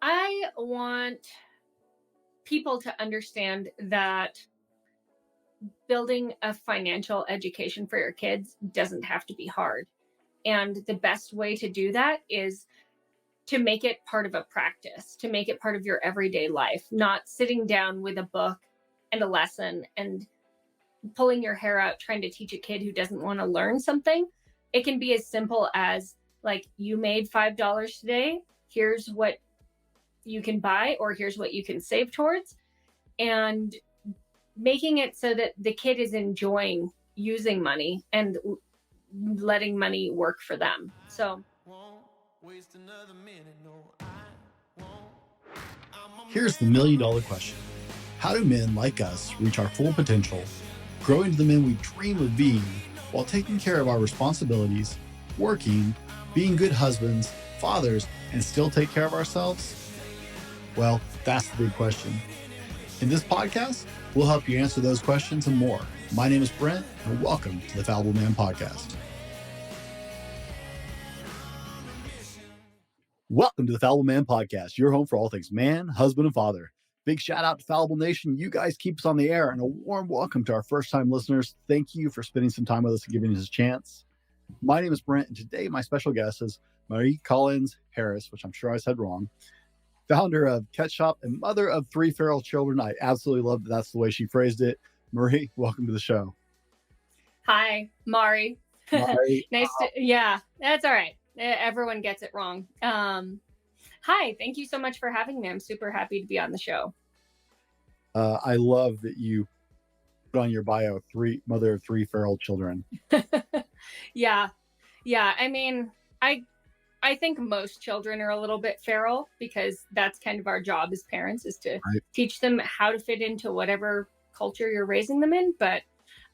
I want people to understand that building a financial education for your kids doesn't have to be hard. And the best way to do that is to make it part of a practice, to make it part of your everyday life, not sitting down with a book and a lesson and pulling your hair out trying to teach a kid who doesn't want to learn something. It can be as simple as like, you made $5 today. Here's what you can buy, or here's what you can save towards. And making it so that the kid is enjoying using money and letting money work for them. So Here's the $1,000,000 question. How do men like us reach our full potential, grow into the men we dream of being, while taking care of our responsibilities, working, being good husbands, fathers, and still take care of ourselves? Well, that's the big question. In this podcast, we'll help you answer those questions and more. My name is Brent, and welcome to the Fallible Man Podcast. Welcome to the Fallible Man Podcast, your home for all things man, husband, and father. Big shout out to Fallible Nation. You guys keep us on the air, and a warm welcome to our first-time listeners. Thank you for spending some time with us and giving us a chance. My name is Brent, and today my special guest is Marie Collins Harris, which I'm sure I said wrong, founder of Ketshopapp and mother of 3 feral children. I absolutely love that that's the way she phrased it. Marie, welcome to the show. Hi, Mari. Marie, Yeah, that's all right. Everyone gets it wrong. Hi, thank you so much for having me. I'm super happy to be on the show. I love that you put on your bio, mother of 3 feral children. Yeah. I mean, I think most children are a little bit feral because that's kind of our job as parents, is to teach them how to fit into whatever culture you're raising them in. But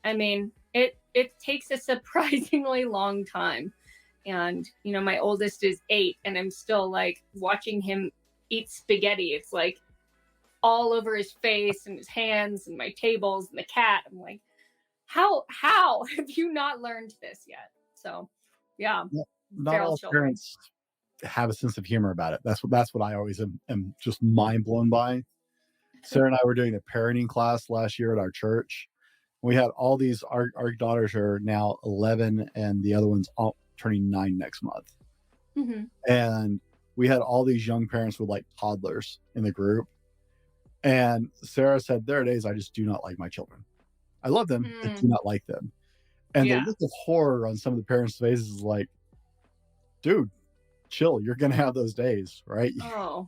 I mean, it takes a surprisingly long time. And, you know, my oldest is 8 and I'm still like watching him eat spaghetti. It's like all over his face and his hands and my tables and the cat. I'm like, how have you not learned this yet? So, yeah. Not all parents have a sense of humor about it. That's what I always am just mind blown by. Sarah and I were doing a parenting class last year at our church. We had all these, our daughters are now 11 and the other one's turning 9 next month. Mm-hmm. And we had all these young parents with like toddlers in the group. And Sarah said, there are days I just do not like my children. I love them, I do not like them. And the look of horror on some of the parents' faces is like, dude, chill. You're going to have those days, right? Oh,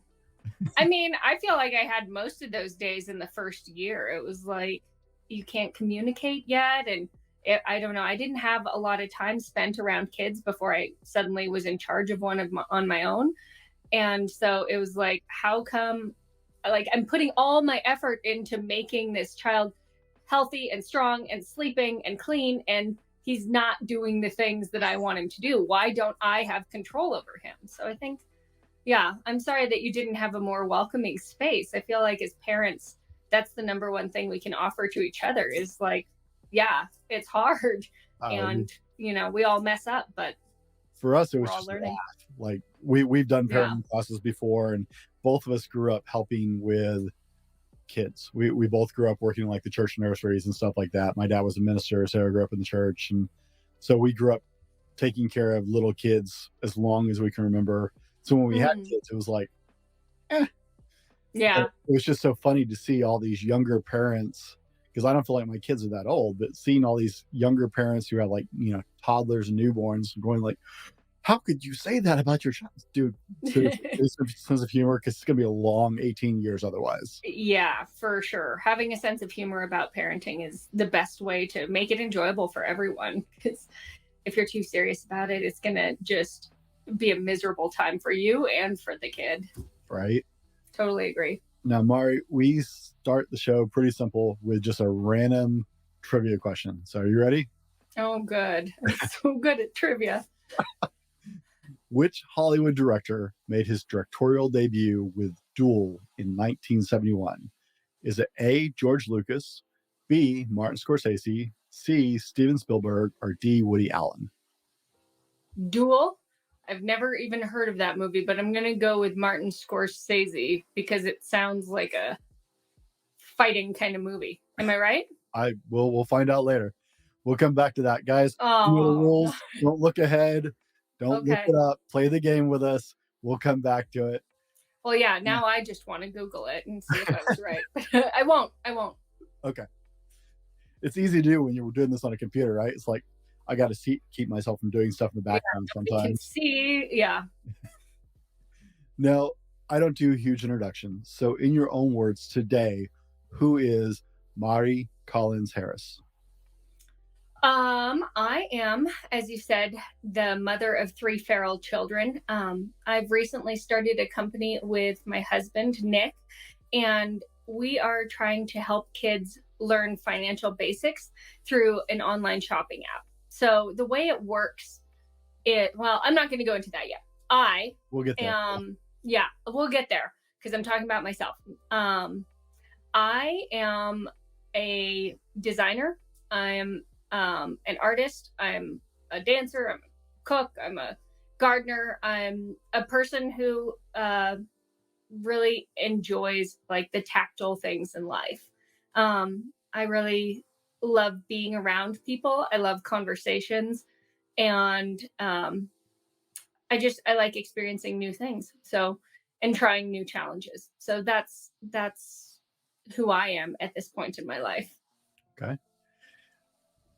I mean, I feel like I had most of those days in the first year. It was like, you can't communicate yet. And I don't know. I didn't have a lot of time spent around kids before I suddenly was in charge of one on my own. And so it was like, how come, like, I'm putting all my effort into making this child healthy and strong and sleeping and clean, and he's not doing the things that I want him to do. Why don't I have control over him? So I think, yeah, I'm sorry that you didn't have a more welcoming space. I feel like as parents, that's the number one thing we can offer to each other is like, yeah, it's hard. And, you know, we all mess up, but for us, it was just learning. Like we've done parenting classes before, and both of us grew up helping with kids. We both grew up working in like the church nurseries and stuff like that. My dad was a minister, Sarah grew up in the church, and so we grew up taking care of little kids as long as we can remember. So when we had kids, it was like, yeah, it was just so funny to see all these younger parents, because I don't feel like my kids are that old, but seeing all these younger parents who have like, you know, toddlers and newborns going like, how could you say that about your child? Dude, there's a sense of humor, because it's going to be a long 18 years otherwise. Yeah, for sure. Having a sense of humor about parenting is the best way to make it enjoyable for everyone. Because if you're too serious about it, it's going to just be a miserable time for you and for the kid. Right. Totally agree. Now, Mari, we start the show pretty simple with just a random trivia question. So are you ready? Oh, good. I'm so good at trivia. Which Hollywood director made his directorial debut with Duel in 1971? Is it A, George Lucas, B, Martin Scorsese, C, Steven Spielberg, or D, Woody Allen? Duel? I've never even heard of that movie, but I'm gonna go with Martin Scorsese because it sounds like a fighting kind of movie. Am I right? We'll find out later. We'll come back to that, guys. You know the Oh, rules. Don't look ahead. Don't look okay. it up. Play the game with us. We'll come back to it. Well, yeah. Now I just want to Google it and see if I was right. I won't. I won't. Okay. It's easy to do when you're doing this on a computer, right? It's like I got to keep myself from doing stuff in the background I can sometimes. see. Yeah. No, I don't do huge introductions. So, in your own words today, who is Mari Collins Harris? I am, as you said, the mother of 3 feral children. I've recently started a company with my husband, Nick, and we are trying to help kids learn financial basics through an online shopping app. So the way it works, well, I'm not going to go into that yet. We'll get there. Yeah, we'll get there because I'm talking about myself. I am a designer. I'm an artist. I'm a dancer. I'm a cook. I'm a gardener. I'm a person who really enjoys like the tactile things in life. I really love being around people. I love conversations, and I like experiencing new things. So and trying new challenges. So that's who I am at this point in my life. Okay.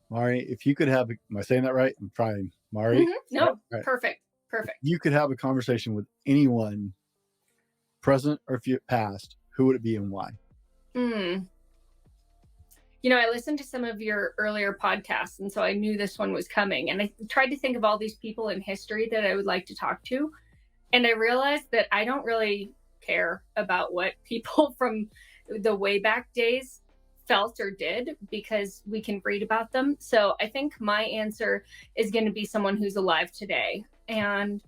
Mari, if you could have, am I saying that right? I'm trying. Mari? No, right. perfect. You could have a conversation with anyone, present or past, who would it be and why? I listened to some of your earlier podcasts, and so I knew this one was coming. And I tried to think of all these people in history that I would like to talk to. And I realized that I don't really care about what people from the way back days felt or did because we can read about them. So I think my answer is going to be someone who's alive today. And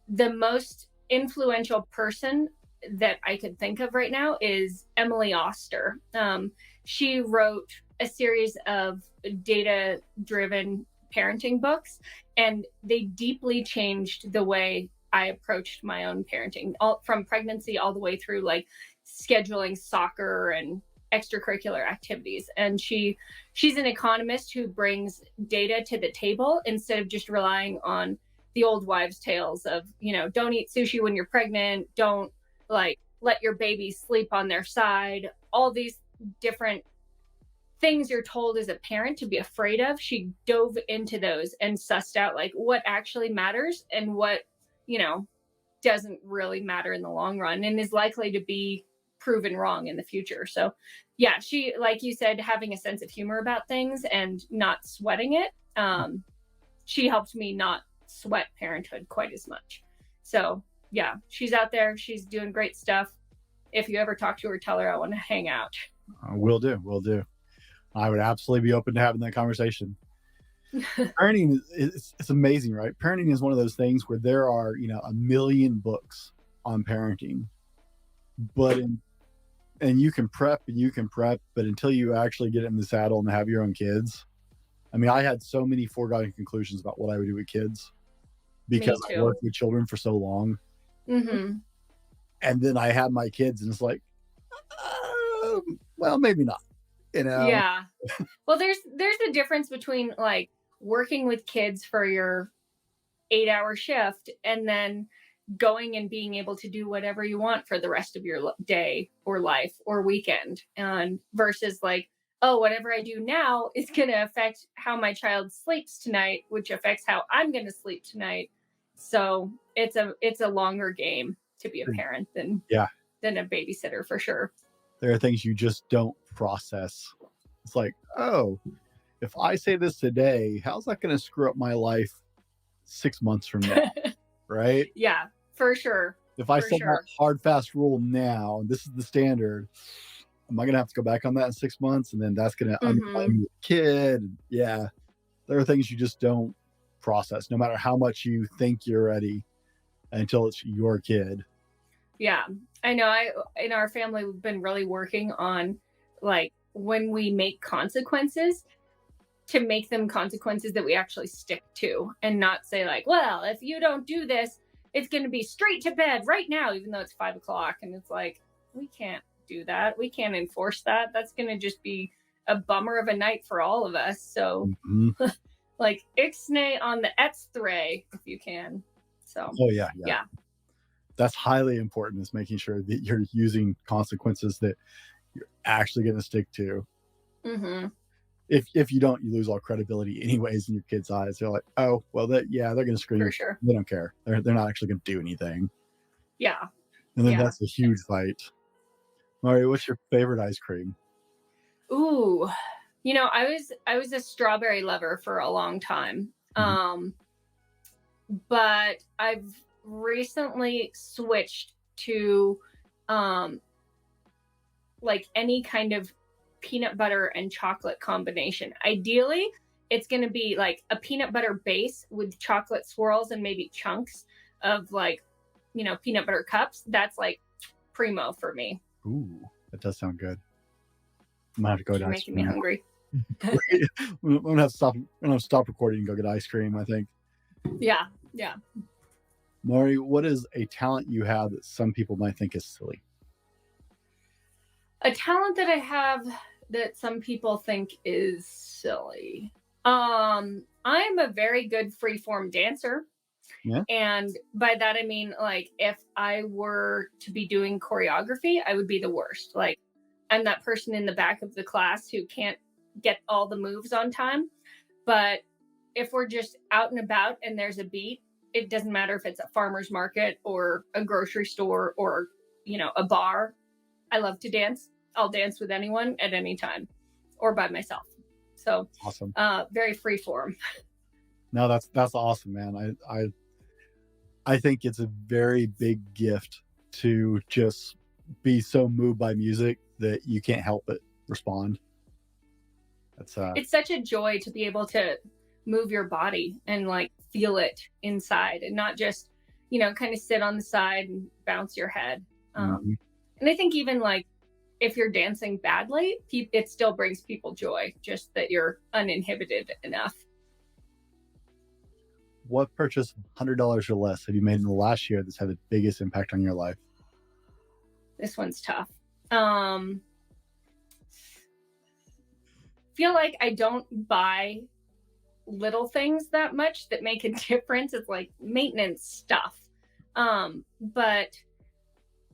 the most influential person that I could think of right now is Emily Auster. She wrote a series of data-driven parenting books, and they deeply changed the way I approached my own parenting, all from pregnancy all the way through like scheduling soccer and extracurricular activities. And she's an economist who brings data to the table instead of just relying on the old wives' tales of, don't eat sushi when you're pregnant, don't like let your baby sleep on their side, all these different things you're told as a parent to be afraid of. She dove into those and sussed out like what actually matters and what, doesn't really matter in the long run and is likely to be proven wrong in the future. So yeah, she, like you said, having a sense of humor about things and not sweating it. She helped me not sweat parenthood quite as much. So yeah, she's out there. She's doing great stuff. If you ever talk to her, tell her I want to hang out. Will do. I would absolutely be open to having that conversation. Parenting it's amazing, right? Parenting is one of those things where there are, a million books on parenting, and you can prep, but until you actually get in the saddle and have your own kids, I mean, I had so many foregone conclusions about what I would do with kids because I worked with children for so long. Mm-hmm. And then I had my kids, and it's like, well, maybe not. Yeah. Well, there's a difference between like working with kids for your 8-hour shift and then going and being able to do whatever you want for the rest of your day or life or weekend, and versus like, oh, whatever I do now is going to affect how my child sleeps tonight, which affects how I'm going to sleep tonight. So it's a longer game to be a parent than a babysitter, for sure. There are things you just don't process. It's like, oh, if I say this today, how's that going to screw up my life 6 months from now? Right? Yeah, for sure. If I set that hard, fast rule now, this is the standard, am I going to have to go back on that in 6 months? And then that's going to undermine the kid. Yeah. There are things you just don't process, no matter how much you think you're ready, until it's your kid. Yeah, I know. In our family, we've been really working on like when we make consequences to make them consequences that we actually stick to, and not say like, well, if you don't do this, it's going to be straight to bed right now, even though it's 5 o'clock. And it's like, we can't do that. We can't enforce that. That's going to just be a bummer of a night for all of us. So like ixnay on the etzthray if you can. So yeah. That's highly important, is making sure that you're using consequences that you're actually going to stick to. If you don't, you lose all credibility anyways in your kids' eyes. They're like, oh, well, they're going to scream. For sure. They don't care. They're not actually going to do anything. Yeah. And then that's a huge fight. Mari, what's your favorite ice cream? Ooh, you know, I was a strawberry lover for a long time. But I've recently switched to like any kind of peanut butter and chocolate combination. Ideally, it's going to be like a peanut butter base with chocolate swirls and maybe chunks of like, you know, peanut butter cups. That's like primo for me. Ooh, that does sound good. I'm gonna have to go. You're making me hungry. I'm gonna have to stop. I'm gonna stop recording and go get ice cream, I think. Yeah. Mari, what is a talent you have that some people might think is silly? A talent that I have that some people think is silly. I'm a very good freeform dancer. Yeah. And by that, I mean, like, if I were to be doing choreography, I would be the worst. Like, I'm that person in the back of the class who can't get all the moves on time. But if we're just out and about and there's a beat, it doesn't matter if it's a farmer's market or a grocery store or, you know, a bar. I love to dance. I'll dance with anyone at any time or by myself. So awesome. Very free form. No, that's awesome, man. I think it's a very big gift to just be so moved by music that you can't help but respond. It's such a joy to be able to move your body and like feel it inside and not just, you know, kind of sit on the side and bounce your head. And I think even like if you're dancing badly, it still brings people joy, just that you're uninhibited enough. What purchase $100 or less have you made in the last year that's had the biggest impact on your life? This one's tough. Feel like I don't buy little things that much that make a difference. It's like maintenance stuff. But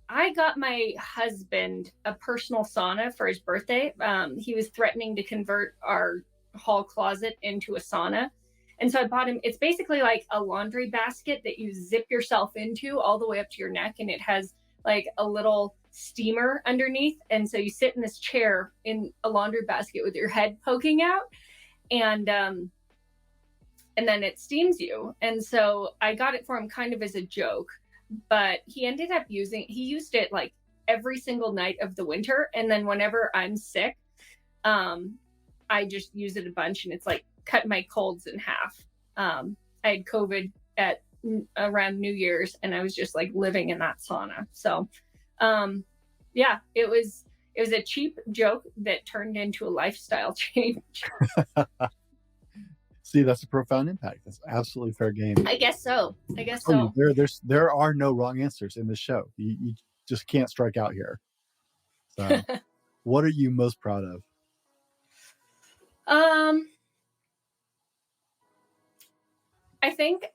I got my husband a personal sauna for his birthday. He was threatening to convert our hall closet into a sauna. And so I bought him, it's basically like a laundry basket that you zip yourself into all the way up to your neck. And it has like a little steamer underneath. And so you sit in this chair in a laundry basket with your head poking out. And then it steams you. And so I got it for him kind of as a joke, but he ended up he used it like every single night of the winter. And then whenever I'm sick, I just use it a bunch, and it's like cut my colds in half. I had COVID at around New Year's, and I was just like living in that sauna. So yeah, it was a cheap joke that turned into a lifestyle change. See, that's a profound impact. That's absolutely fair game. I guess so. There are no wrong answers in this show. You just can't strike out here. So what are you most proud of? I think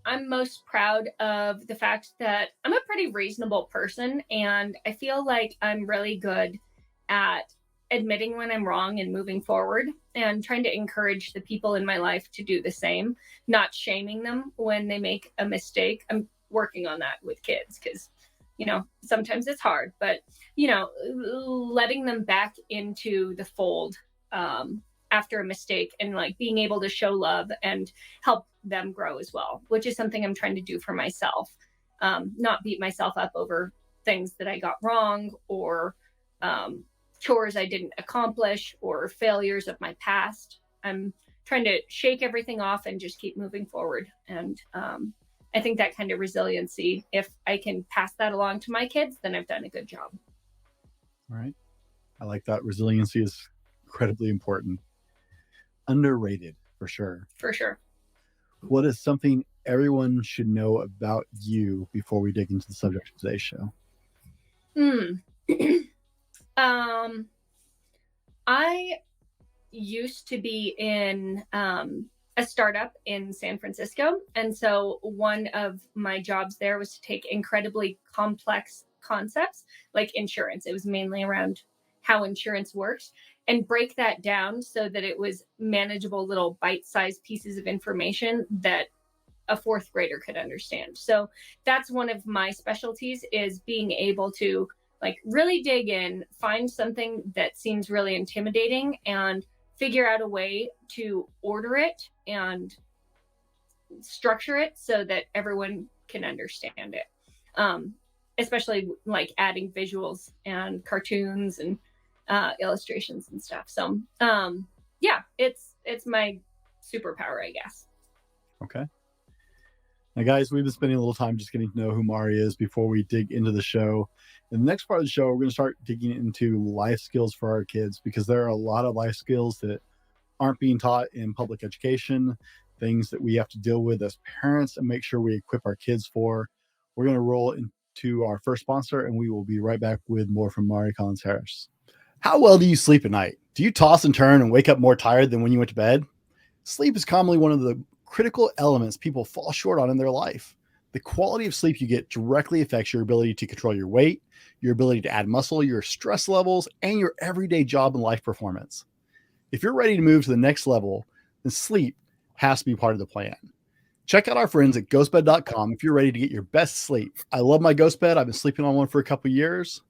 I'm most proud of the fact that I'm a pretty reasonable person, and I feel like I'm really good at admitting when I'm wrong and moving forward, and trying to encourage the people in my life to do the same, not shaming them when they make a mistake. I'm working on that with kids because, you know, sometimes it's hard, but, you know, letting them back into the fold after a mistake, and like being able to show love and help them grow as well, which is something I'm trying to do for myself. Not beat myself up over things that I got wrong, or chores I didn't accomplish, or failures of my past. I'm trying to shake everything off and just keep moving forward. And I think that kind of resiliency, if I can pass that along to my kids, then I've done a good job. All right. I like that. Resiliency is incredibly important. underrated for sure. For sure. What is something everyone should know about you before we dig into the subject of today's show? um, I used to be in a startup in San Francisco. And so one of my jobs there was to take incredibly complex concepts like insurance. It was mainly around how insurance works and break that down so that it was manageable little bite-sized pieces of information that a fourth grader could understand. So that's one of my specialties, is being able to like really dig in, find something that seems really intimidating and figure out a way to order it and structure it so that everyone can understand it. Especially like adding visuals and cartoons and illustrations and stuff. So yeah, it's my superpower, I guess. Okay. Now, guys, we've been spending a little time just getting to know who Mari is before we dig into the show. In the next part of the show, we're going to start digging into life skills for our kids, because there are a lot of life skills that aren't being taught in public education, things that we have to deal with as parents and make sure we equip our kids for. We're going to roll into our first sponsor, and we will be right back with more from Mari Collins-Harris. How well do you sleep at night? Do you toss and turn and wake up more tired than when you went to bed? Sleep is commonly one of the critical elements people fall short on in their life. The quality of sleep you get directly affects your ability to control your weight, your ability to add muscle, your stress levels, and your everyday job and life performance. If you're ready to move to the next level, then sleep has to be part of the plan. Check out our friends at ghostbed.com if you're ready to get your best sleep. I love my ghost bed. I've been sleeping on one for a couple years,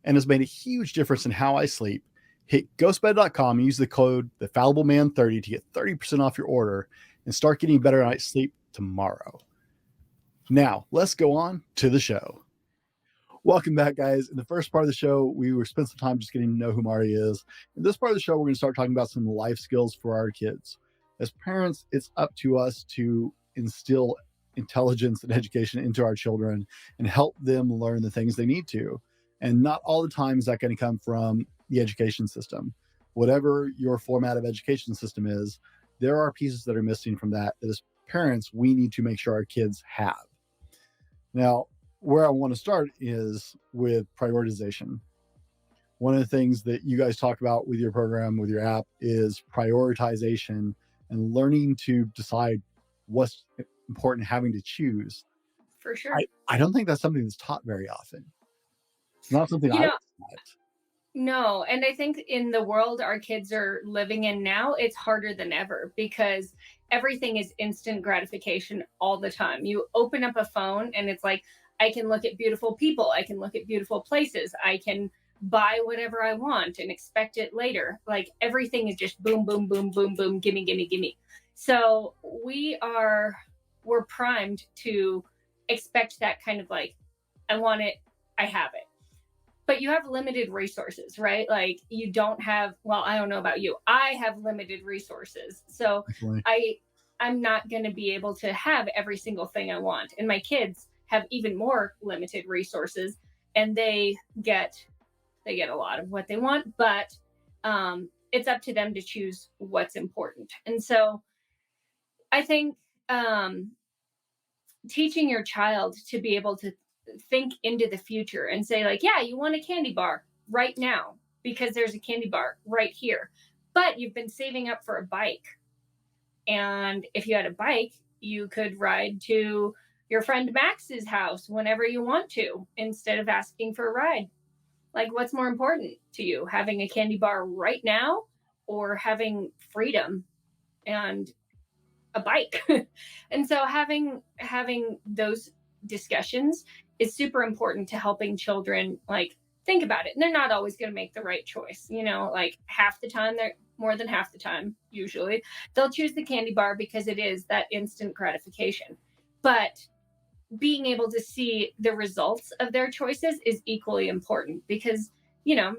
and it's made a huge difference in how I sleep. Hit ghostbed.com and use the code TheFallibleMan30 to get 30% off your order and start getting better night's sleep tomorrow. Now, let's go on to the show. Welcome back, guys. In the first part of the show, we were spent some time just getting to know who Mari is. In this part of the show, we're going to start talking about some life skills for our kids. As parents, it's up to us to instill intelligence and education into our children and help them learn the things they need to. And not all the time is that going to come from the education system. Whatever your format of education system is, there are pieces that are missing from that as parents we need to make sure our kids have. Now, where I want to start is with prioritization. One of the things that you guys talk about with your program, with your app, is prioritization and learning to decide what's important, having to choose. For sure. I don't think that's something that's taught very often. It's not something I was taught. No, and I think in the world our kids are living in now, it's harder than ever because everything is instant gratification all the time. You open up a phone and it's like, I can look at beautiful people, I can look at beautiful places, I can buy whatever I want and expect it later. Like everything is just boom, boom, boom, boom, boom, gimme, gimme, gimme. So we're primed to expect that kind of like, I want it, I have it. But you have limited resources, right? Like you don't have, well, I don't know about you. I have limited resources. So I'm not going to be able to have every single thing I want. And my kids have even more limited resources and they get a lot of what they want, but it's up to them to choose what's important. And so I think teaching your child to be able to think into the future and say like, yeah, you want a candy bar right now because there's a candy bar right here, but you've been saving up for a bike. And if you had a bike, you could ride to your friend Max's house whenever you want to, instead of asking for a ride. Like, what's more important to you, having a candy bar right now or having freedom and a bike? And so having those discussions is super important to helping children like think about it. And they're not always going to make the right choice. You know, like half the time, they're more than half the time, usually they'll choose the candy bar because it is that instant gratification. But being able to see the results of their choices is equally important because, you know,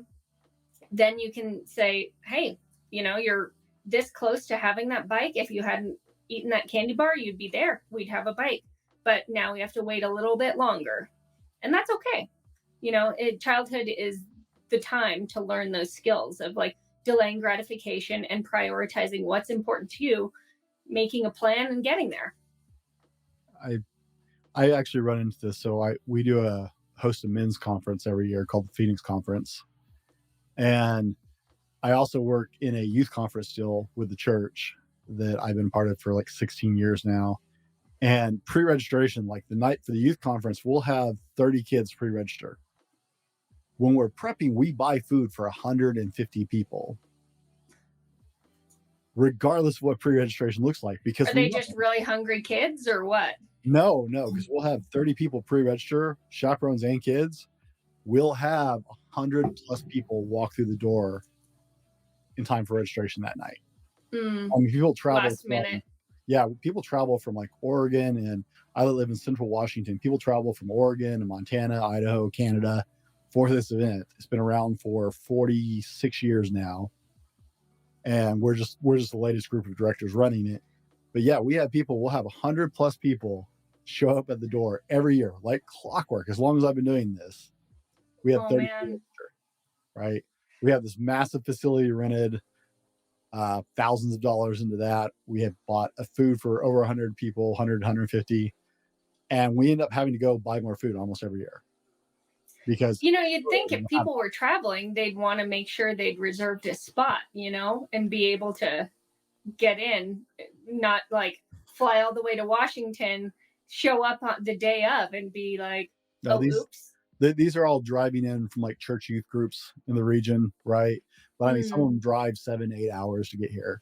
then you can say, hey, you know, you're this close to having that bike. If you hadn't eaten that candy bar, you'd be there. We'd have a bike. But now we have to wait a little bit longer. And that's okay. You know, childhood is the time to learn those skills of like delaying gratification and prioritizing what's important to you, making a plan and getting there. I actually run into this. So we do host a men's conference every year called the Phoenix Conference. And I also work in a youth conference still with the church that I've been part of for like 16 years now. And pre-registration, like the night for the youth conference, we'll have 30 kids pre-register. When we're prepping, we buy food for 150 people, regardless of what pre-registration looks like. Because are they just really hungry kids or what? No, because we'll have 30 people pre-register, chaperones and kids. We'll have 100 plus people walk through the door in time for registration that night. I mean, people travel last minute. Yeah, people travel from like Oregon, and I live in Central Washington. People travel from Oregon and Montana, Idaho, Canada for this event. It's been around for 46 years now, and we're just the latest group of directors running it. But yeah, we'll have 100 plus people show up at the door every year, like clockwork. As long as I've been doing this, we have 30 people, right? We have this massive facility rented, thousands of dollars into that. We have bought a food for over 100 people, 100, 150, and we end up having to go buy more food almost every year. Because you'd think if people were traveling, they'd want to make sure they'd reserved a spot, and be able to get in, not like fly all the way to Washington, show up on the day of and be like, oops. These are all driving in from like church youth groups in the region, right? But I mean, some of them drive 7-8 hours to get here.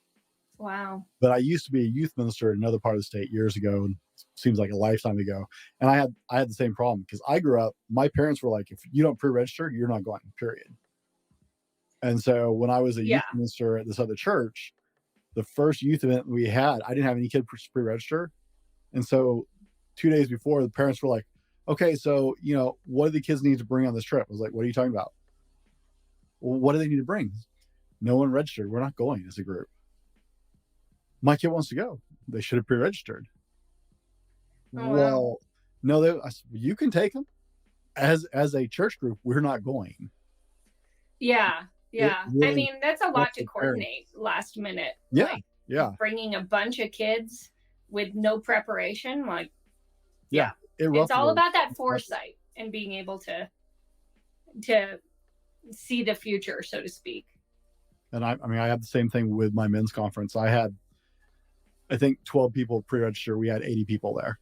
Wow. But I used to be a youth minister in another part of the state years ago, and seems like a lifetime ago. And I had the same problem because I grew up, my parents were like, if you don't pre-register, you're not going, period. And so when I was a youth minister at this other church, the first youth event we had, I didn't have any kids pre-register. And so 2 days before, the parents were like, okay, so, what do the kids need to bring on this trip? I was like, what are you talking about? Well, what do they need to bring? No one registered. We're not going as a group. My kid wants to go. They should have pre-registered. Oh, well, wow. No, you can take them. As a church group, we're not going. Yeah. Really, I mean, that's a lot to coordinate last minute. Yeah. Bringing a bunch of kids with no preparation, like, it's all about that foresight and being able to see the future, so to speak. And I had the same thing with my men's conference. I had, I think, 12 people pre-register. We had 80 people there.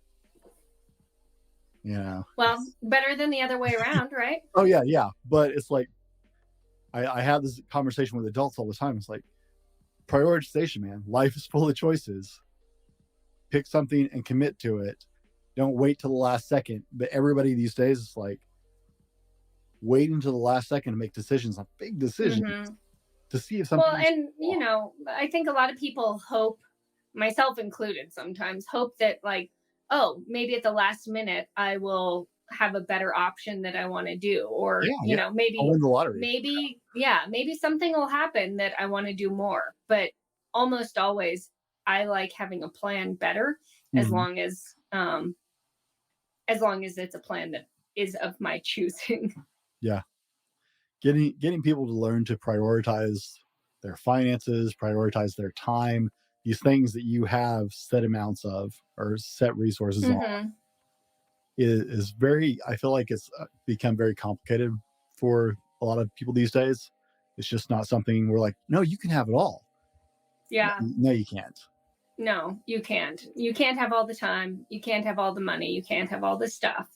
Well, better than the other way around, right? Oh yeah. But it's like, I have this conversation with adults all the time. It's like, prioritization, man. Life is full of choices. Pick something and commit to it. Don't wait till the last second. But everybody these days is like waiting till the last second to make decisions on big decisions to see if something. Well, and I think a lot of people hope, myself included, sometimes hope that like, oh, maybe at the last minute I will have a better option that I want to do, or maybe I'll win the lottery. Maybe something will happen that I want to do more. But almost always, I like having a plan better, as long as it's a plan that is of my choosing. Yeah, getting people to learn to prioritize their finances, prioritize their time, these things that you have set amounts of or set resources on. Is very, I feel like it's become very complicated for a lot of people these days. It's just not something we're like, no, you can have it all. Yeah. No, you can't. No, you can't. You can't have all the time. You can't have all the money. You can't have all the stuff.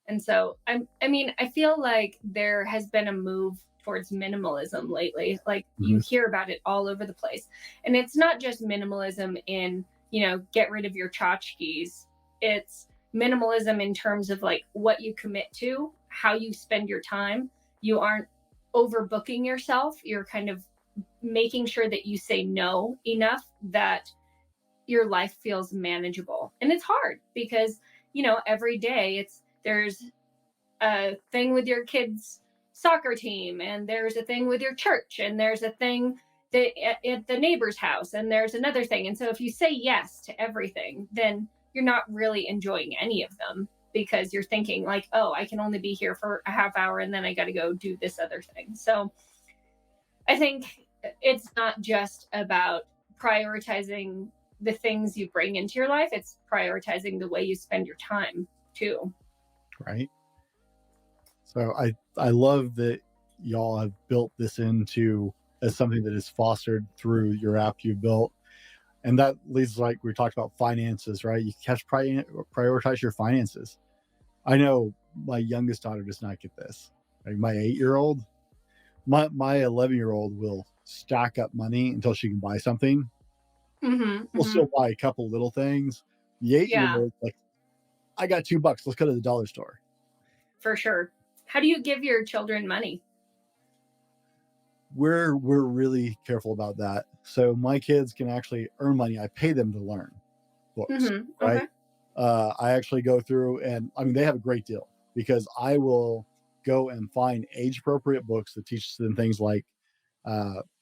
And so, I feel like there has been a move towards minimalism lately. Like you hear about it all over the place. And it's not just minimalism in, get rid of your tchotchkes. It's minimalism in terms of like what you commit to, how you spend your time. You aren't overbooking yourself. You're kind of making sure that you say no enough that your life feels manageable. And it's hard because, every day there's a thing with your kids' soccer team, and there's a thing with your church, and there's a thing that at the neighbor's house, and there's another thing. And so if you say yes to everything, then you're not really enjoying any of them, because you're thinking like, oh, I can only be here for a half hour and then I got to go do this other thing. So I think it's not just about prioritizing the things you bring into your life, it's prioritizing the way you spend your time too. Right. So I love that y'all have built this into as something that is fostered through your app you've built. And that leads, like we talked about, finances, right? You catch prioritize your finances. I know my youngest daughter does not get this. Like my 8-year-old, my 11-year-old will stack up money until she can buy something. We'll Mm-hmm. still buy a couple little things. The 8-year Yeah, old, like, I got $2. Let's go to the dollar store. for sure. How do you give your children money? We're really careful about that. So my kids can actually earn money. I pay them to learn books, Mm-hmm. right? Okay. I actually go through, and I mean, they have a great deal because I will go and find age appropriate books that teach them things like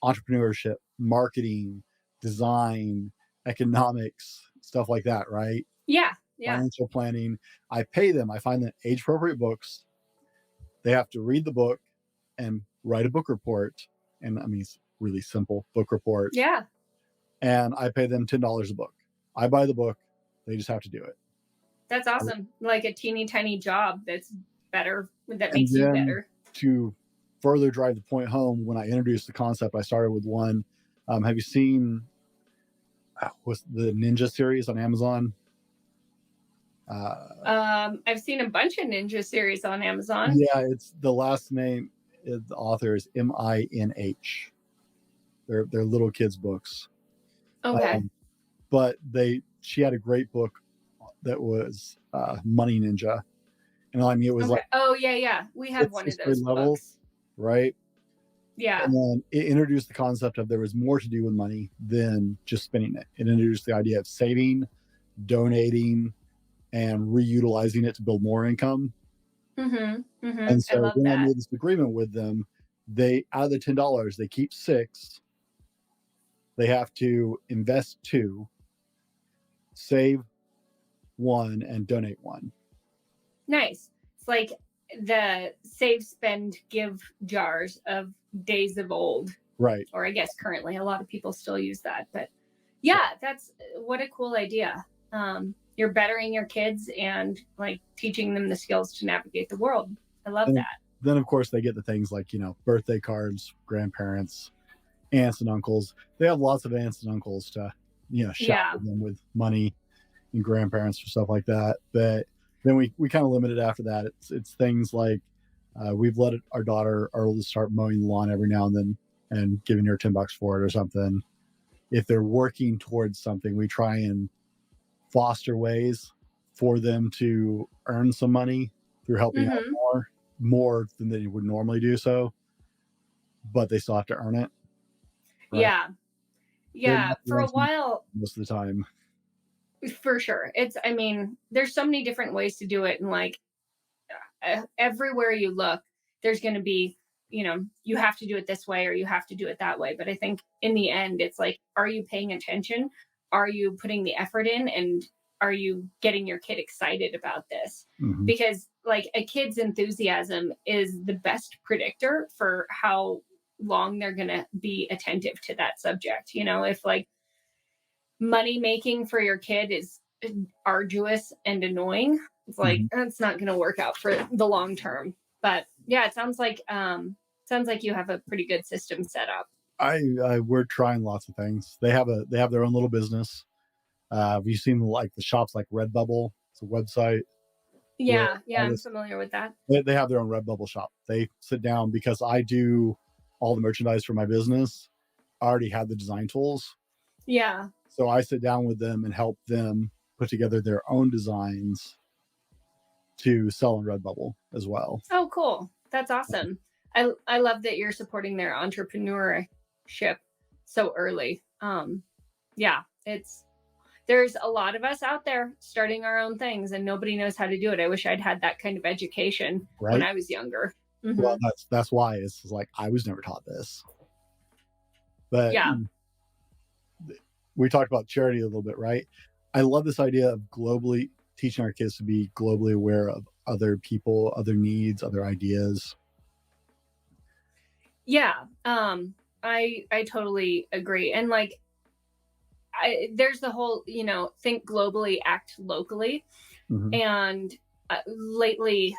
entrepreneurship, marketing, design, economics, stuff like that, right? Yeah, yeah, Financial planning. I pay them, I find them age appropriate books. They have to read the book and write a book report. And I mean, it's really simple book report. yeah. And I pay them $10 a book. I buy the book. They just have to do it. That's awesome. Like a teeny tiny job that's better, that And makes you then better. to further drive the point home, when I introduced the concept, I started with one. Have you seen what's the Ninja series on Amazon? Uh, I've seen a bunch of ninja series on Amazon. yeah, it's the last name. The author is Minh. They're little kids books. Okay. Um, but she had a great book that was Money Ninja, and I mean it was Okay. like Oh yeah, yeah. We have it's one of 6th grade those level, books. right? Yeah. And then it introduced the concept of there was more to do with money than just spending it. It introduced the idea of saving, donating, and reutilizing it to build more income. Mm-hmm. Mm-hmm. And I so love when I that. made this agreement with them, they out of the $10, they keep six. They have to invest two, save one, and donate one. Nice. It's like the save, spend, give jars of days of old, Right. or I guess currently a lot of people still use that. But yeah, that's what a cool idea. You're bettering your kids and like teaching them the skills to navigate the world. I love And that. then, of course, they get the things like, birthday cards, grandparents, aunts and uncles. They have lots of aunts and uncles to, shower Yeah. them with money, and grandparents for stuff like that. But then we kind of limit it after that. It's things like we've let our daughter, our oldest, start mowing the lawn every now and then and giving her $10 for it or something. If they're working towards something, we try and foster ways for them to earn some money through helping out Mm-hmm. more than they would normally do so, but they still have to earn it, right? Yeah. They Yeah. might For a want some while, most of the time. for sure. I mean, there's so many different ways to do it. And like everywhere you look, there's going to be, you have to do it this way or you have to do it that way. But I think in the end, it's like, are you paying attention? Are you putting the effort in? And are you getting your kid excited about this? Mhm. Because like a kid's enthusiasm is the best predictor for how long they're going to be attentive to that subject. If like money making for your kid is arduous and annoying, it's like Mhm. that's not going to work out for the long term. But yeah, it sounds like you have a pretty good system set up. We're trying lots of things. They have their own little business. Have you seen like the shops like Redbubble? It's a website where Yeah, yeah, all I'm this familiar with that. they have their own Redbubble shop. They sit down because I do all the merchandise for my business. I already have the design tools. Yeah. So I sit down with them and help them put together their own designs to sell on Redbubble as well. Oh, cool. That's awesome. I love that you're supporting their entrepreneurship so early. Yeah, there's a lot of us out there starting our own things and nobody knows how to do it. I wish I'd had that kind of education when Right. I was younger. Well, Hmm. that's why it's like I was never taught this. But Yeah. we talked about charity a little bit, right? I love this idea of globally teaching our kids to be globally aware of other people, other needs, other ideas. Yeah. I totally agree. And like there's the whole, think globally, act locally. Mhm. And lately,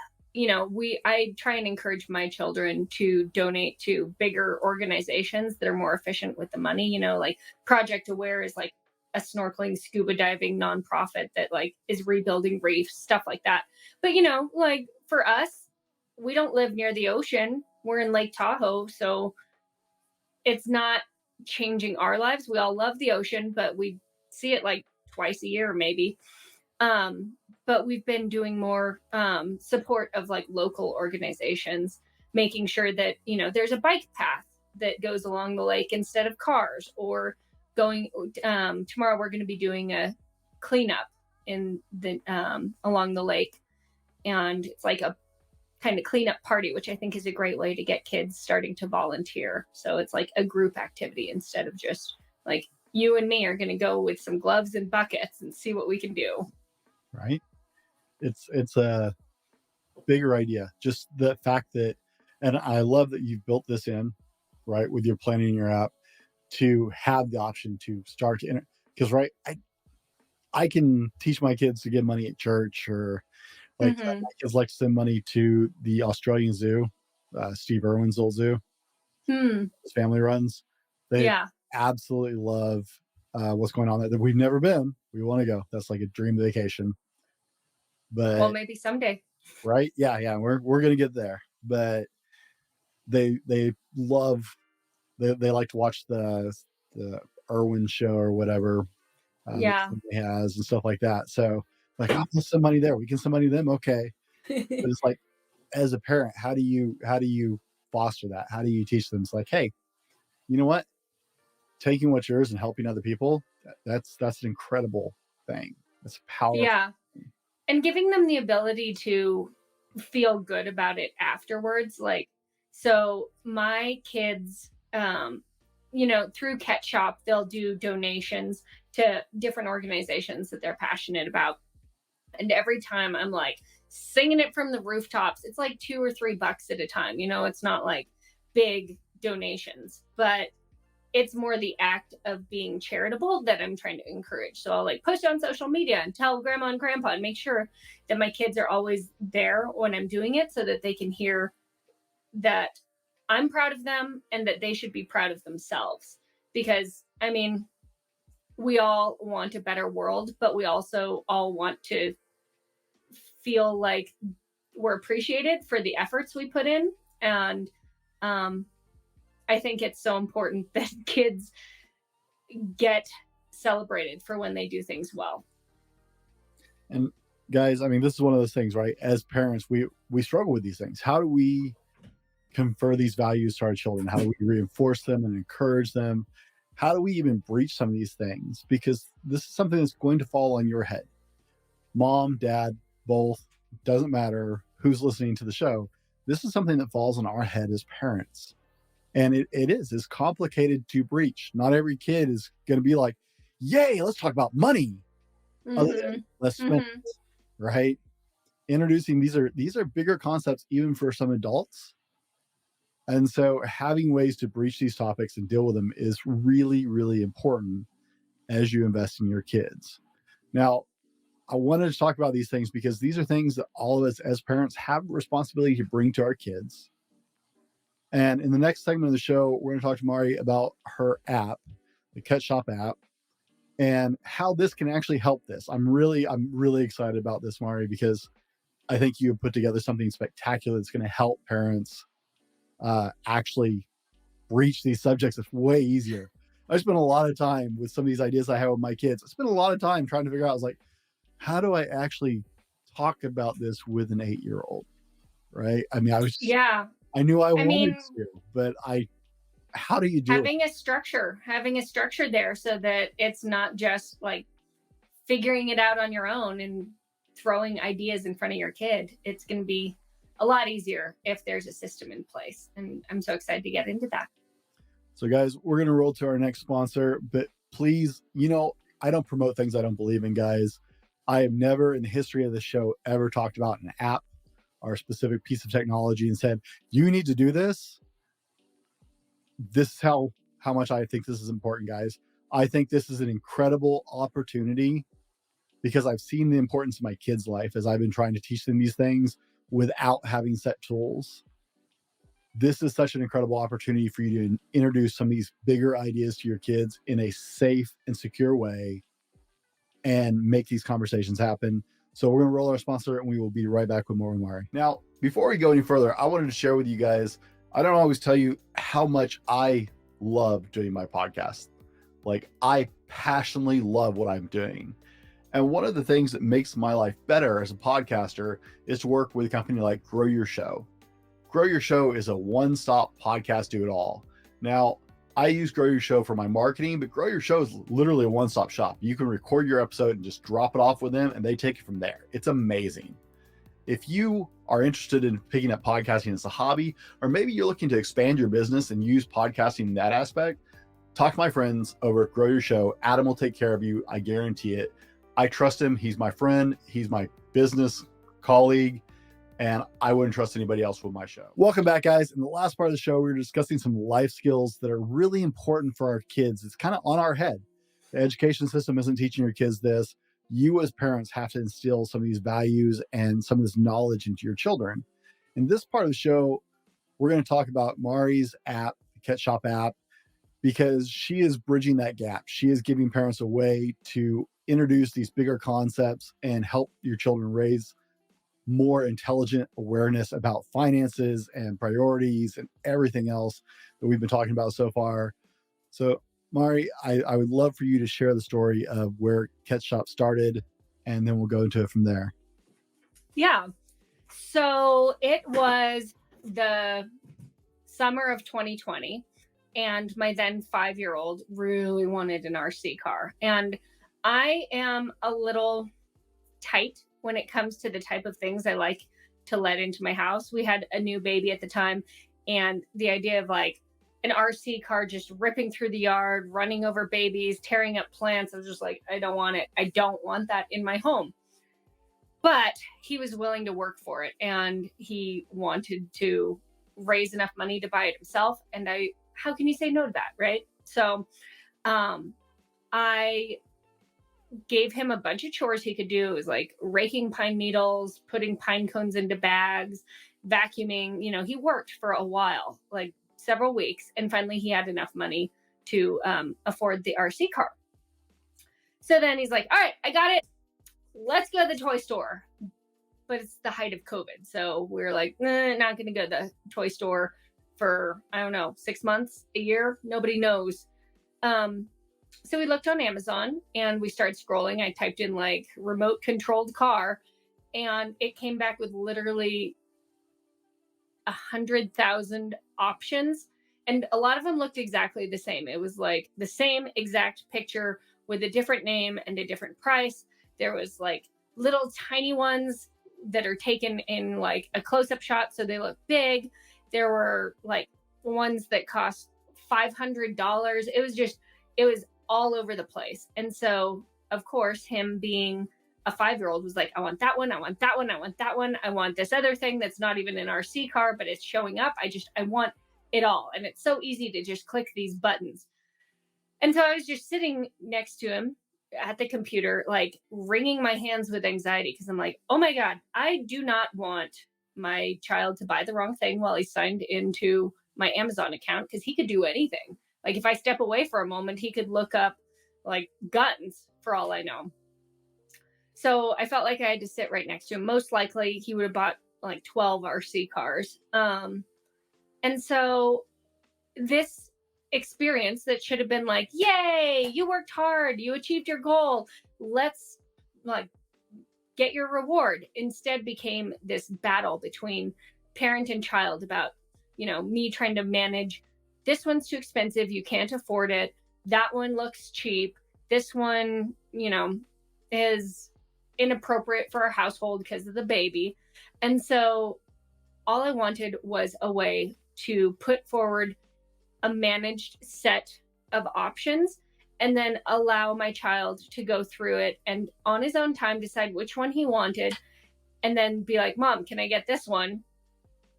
I try and encourage my children to donate to bigger organizations that are more efficient with the money. Like Project Aware is like a snorkeling, scuba diving nonprofit that like is rebuilding reefs, stuff like that. But like for us, we don't live near the ocean. We're in Lake Tahoe, so it's not changing our lives. We all love the ocean, but we see it like twice a year, maybe. Um, but we've been doing more support of like local organizations, making sure that, there's a bike path that goes along the lake instead of cars, or going, tomorrow we're going to be doing a cleanup in the along the lake. And it's like a kind of cleanup party, which I think is a great way to get kids starting to volunteer. So it's like a group activity instead of just like you and me are going to go with some gloves and buckets and see what we can do. Right. It's a bigger idea. Just the fact that, and I love that you've built this in, right, with your planning in your app to have the option to start to, because right, I can teach my kids to give money at church, or like Mm-hmm. my kids like to send money to the Australian Zoo, Steve Irwin's old zoo, Hmm. his family runs. They Yeah. absolutely love what's going on there. We've never been. We want to go. That's like a dream vacation. Well, But maybe someday. right, yeah, we're gonna get there. But they love, they like to watch the Irwin show or whatever that Yeah. somebody has and stuff like that. So like, I'll put some money there. We can send money to them. Okay. But it's like, as a parent, how do you foster that? How do you teach them? It's like, hey, you know what? Taking what's yours and helping other people, that's an incredible thing. It's powerful. Yeah. And giving them the ability to feel good about it afterwards. Like, so my kids, through Ketshopapp, they'll do donations to different organizations that they're passionate about. And every time I'm like singing it from the rooftops, it's like $2 or $3 at a time. It's not like big donations, but it's more the act of being charitable that I'm trying to encourage. So I'll like post on social media and tell grandma and grandpa and make sure that my kids are always there when I'm doing it, so that they can hear that I'm proud of them and that they should be proud of themselves. Because, I mean, we all want a better world, but we also all want to feel like we're appreciated for the efforts we put in. And I think it's so important that kids get celebrated for when they do things well. And guys, I mean, this is one of those things, right? As parents, we struggle with these things. How do we confer these values to our children? How do we reinforce them and encourage them? How do we even breach some of these things? Because this is something that's going to fall on your head. Mom, dad, both, doesn't matter who's listening to the show. This is something that falls on our head as parents. And it's complicated to breach. Not every kid is going to be like, yay, let's talk about money. Other Mm-hmm. than let's spend, Mm-hmm. right? Introducing these are bigger concepts even for some adults. And so having ways to breach these topics and deal with them is really, really important as you invest in your kids. Now, I wanted to talk about these things because these are things that all of us as parents have a responsibility to bring to our kids. And in the next segment of the show, we're going to talk to Mari about her app, the Ketshopapp app, and how this can actually help this. I'm really excited about this, Mari, because I think you have put together something spectacular that's going to help parents actually breach these subjects. It's way easier. I spent a lot of time with some of these ideas I have with my kids. I spent a lot of time trying to figure out, I was like, how do I actually talk about this with an 8-year-old? Right. I mean, Yeah. I knew I I wanted mean, to, but how do you do it? having a structure there so that it's not just like figuring it out on your own and throwing ideas in front of your kid. It's going to be a lot easier if there's a system in place. And I'm so excited to get into that. So, guys, we're going to roll to our next sponsor, but please, I don't promote things I don't believe in, guys. I have never in the history of the show ever talked about an app or a specific piece of technology and said, you need to do this. this is how much I think this is important, guys. I think this is an incredible opportunity because I've seen the importance of my kids' life as I've been trying to teach them these things without having set tools. This is such an incredible opportunity for you to introduce some of these bigger ideas to your kids in a safe and secure way and make these conversations happen. So we're going to roll our sponsor and we will be right back with more with Mari. Now, before we go any further, I wanted to share with you guys, I don't always tell you how much I love doing my podcast. Like, I passionately love what I'm doing. And one of the things that makes my life better as a podcaster is to work with a company like Grow Your Show. Grow Your Show is a one-stop podcast do-it-all. Now, I use Grow Your Show for my marketing, but Grow Your Show is literally a one-stop shop. You can record your episode and just drop it off with them, and they take it from there. It's amazing. If you are interested in picking up podcasting as a hobby, or maybe you're looking to expand your business and use podcasting in that aspect, talk to my friends over at Grow Your Show. Adam will take care of you. I guarantee it. I trust him. He's my friend. He's my business colleague, and I wouldn't trust anybody else with my show. Welcome back, guys. In the last part of the show, we were discussing some life skills that are really important for our kids. It's kind of on our head. The education system isn't teaching your kids this. You as parents have to instill some of these values and some of this knowledge into your children. In this part of the show, we're going to talk about Mari's app, the Ketshopapp app, because she is bridging that gap. She is giving parents a way to introduce these bigger concepts and help your children raise more intelligent awareness about finances and priorities and everything else that we've been talking about so far. So, Mari, I would love for you to share the story of where Ketshopapp started, and then we'll go into it from there. Yeah. So it was the summer of 2020, and my then 5-year-old really wanted an RC car. And I am a little tight when it comes to the type of things I like to let into my house. We had a new baby at the time, and the idea of like an RC car just ripping through the yard, running over babies, tearing up plants, I was just like, I don't want it. I don't want that in my home. But he was willing to work for it, and he wanted to raise enough money to buy it himself. And how can you say no to that, right? So I gave him a bunch of chores he could do. It was like raking pine needles, putting pine cones into bags, vacuuming. You know, he worked for a while, like several weeks, and finally he had enough money to afford the RC car. So then he's like, all right, I got it. Let's go to the toy store. But it's the height of COVID. So we're like, not going to go to the toy store for, I don't know, 6 months, a year. Nobody knows. So we looked on Amazon and we started scrolling. I typed in like remote controlled car, and it came back with literally 100,000 options. And a lot of them looked exactly the same. It was like the same exact picture with a different name and a different price. There was like little tiny ones that are taken in like a close-up shot, so they look big. There were like ones that cost $500. It was all over the place. And so, of course, him being a 5-year-old was like, I want that one. I want that one. I want that one. I want this other thing that's not even an RC car, but it's showing up. I want it all. And it's so easy to just click these buttons. And so I was just sitting next to him at the computer, like wringing my hands with anxiety, because I'm like, oh my God, I do not want my child to buy the wrong thing while he's signed into my Amazon account, because he could do anything. Like if I step away for a moment, he could look up like guns for all I know. So I felt like I had to sit right next to him. Most likely he would have bought like 12 RC cars. And so this experience that should have been like, yay, you worked hard, you achieved your goal, let's like get your reward, instead became this battle between parent and child about, me trying to manage, this one's too expensive, you can't afford it, that one looks cheap, this one, is inappropriate for our household because of the baby. And so all I wanted was a way to put forward a managed set of options and then allow my child to go through it and on his own time decide which one he wanted, and then be like, Mom, can I get this one?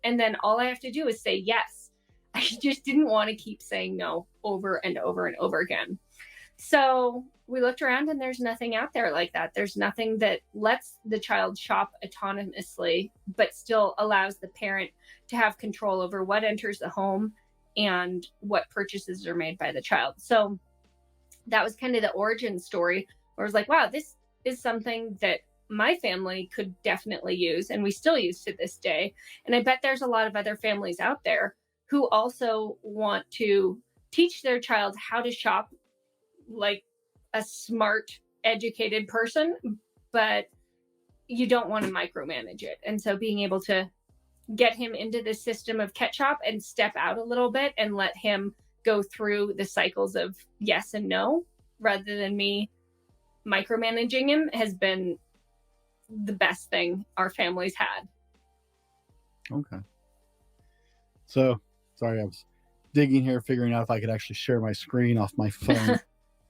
And then all I have to do is say yes. I just didn't want to keep saying no over and over and over again. So we looked around and there's nothing out there like that. There's nothing that lets the child shop autonomously, but still allows the parent to have control over what enters the home and what purchases are made by the child. So that was kind of the origin story where I was like, wow, this is something that my family could definitely use and we still use to this day. And I bet there's a lot of other families out there who also want to teach their child how to shop like a smart, educated person, but you don't want to micromanage it. And so being able to get him into the system of Ketshopapp and step out a little bit and let him go through the cycles of yes and no rather than me micromanaging him has been the best thing our family's had. Okay. So, sorry, I was digging here, figuring out if I could actually share my screen off my phone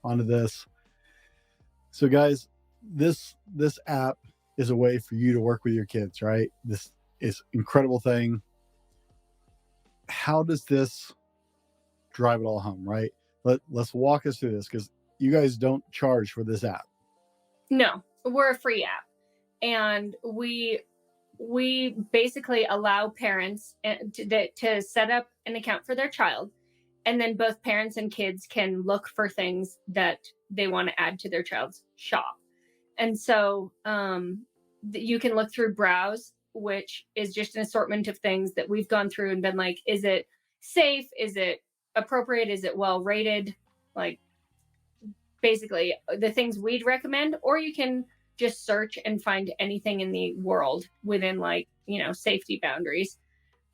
onto this. So, guys, this app is a way for you to work with your kids, right? This is an incredible thing. How does this drive it all home, right? Let's walk us through this because you guys don't charge for this app. No, we're a free app. And we basically allow parents to set up an account for their child. And then both parents and kids can look for things that they want to add to their child's shop. And so you can look through Browse, which is just an assortment of things that we've gone through and been like, is it safe? Is it appropriate? Is it well rated? Like basically the things we'd recommend, or you can just search and find anything in the world within safety boundaries.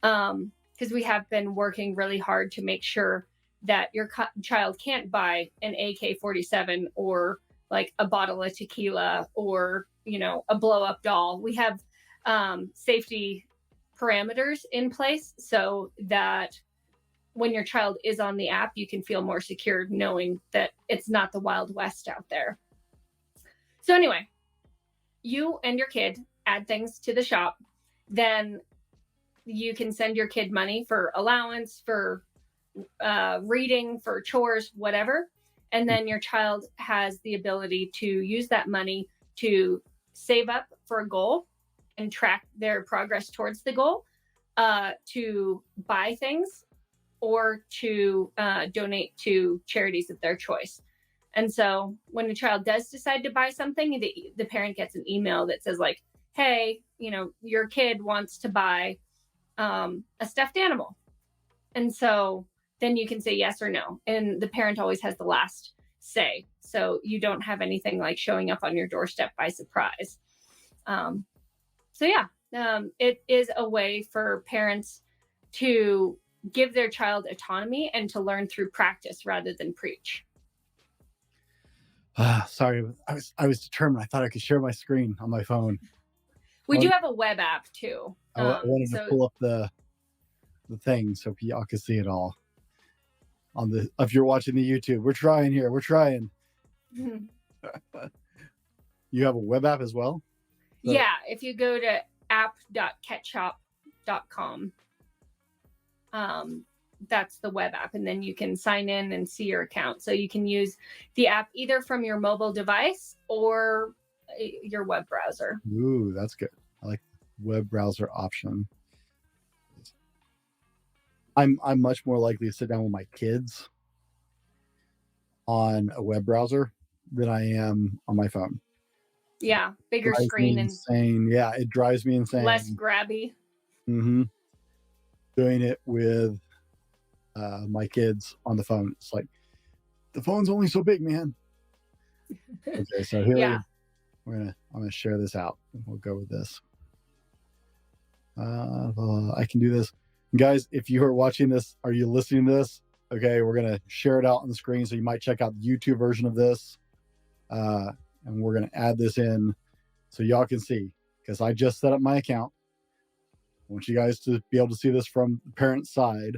Because we have been working really hard to make sure that your child can't buy an AK-47 or like a bottle of tequila or, a blow up doll. We have safety parameters in place so that when your child is on the app, you can feel more secure knowing that it's not the Wild West out there. So anyway, you and your kid add things to the shop, then you can send your kid money for allowance, for reading, for chores, whatever. And then your child has the ability to use that money to save up for a goal and track their progress towards the goal, to buy things, or to donate to charities of their choice. And so when a child does decide to buy something, the parent gets an email that says like, hey, your kid wants to buy a stuffed animal. And so then you can say yes or no. And the parent always has the last say. So you don't have anything like showing up on your doorstep by surprise. It is a way for parents to give their child autonomy and to learn through practice rather than preach. Sorry, I was determined. I thought I could share my screen on my phone. We do have a web app too. I wanted to pull up the thing so y'all can see it all. If you're watching the YouTube, we're trying here. We're trying. You have a web app as well? So, yeah, if you go to app.ketshopapp.com, that's the web app, and then you can sign in and see your account. So you can use the app either from your mobile device or your web browser. Ooh, that's good. I like the web browser option. I'm much more likely to sit down with my kids on a web browser than I am on my phone. Yeah, bigger screen and insane. Yeah, it drives me insane. Less grabby. Mm-hmm. Doing it with my kids on the phone, it's like the phone's only so big, man. Okay, so here I'm gonna share this out. We'll go with this. I can do this, guys. If you are watching this, are you listening to this? Okay, we're gonna share it out on the screen, so you might check out the YouTube version of this, and we're gonna add this in so y'all can see, because I just set up my account. I want you guys to be able to see this from the parent side.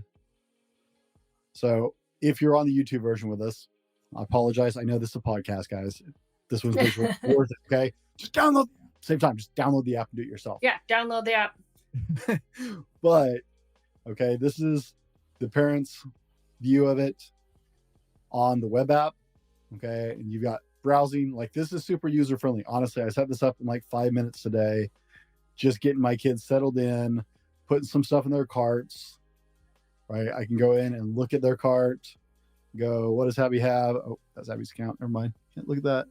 So if you're on the YouTube version with us, I apologize. I know this is a podcast, guys. This one's visual. Worth it, okay? Just download, same time, just download the app and do it yourself. Yeah, download the app. But, okay, this is the parents' view of it on the web app. Okay. And you've got browsing. Like, this is super user friendly. Honestly, I set this up in like 5 minutes today, just getting my kids settled in, putting some stuff in their carts. Right. I can go in and look at their cart, go, what does Abby have? Oh, that's Abby's account. Never mind. Can't look at that.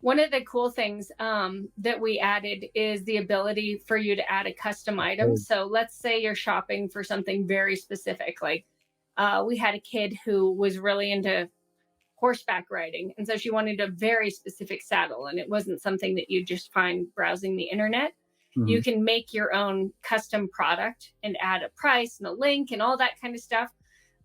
One of the cool things that we added is the ability for you to add a custom item. So let's say you're shopping for something very specific. Like we had a kid who was really into horseback riding. And so she wanted a very specific saddle. And it wasn't something that you just find browsing the internet. Mhm. You can make your own custom product and add a price and a link and all that kind of stuff.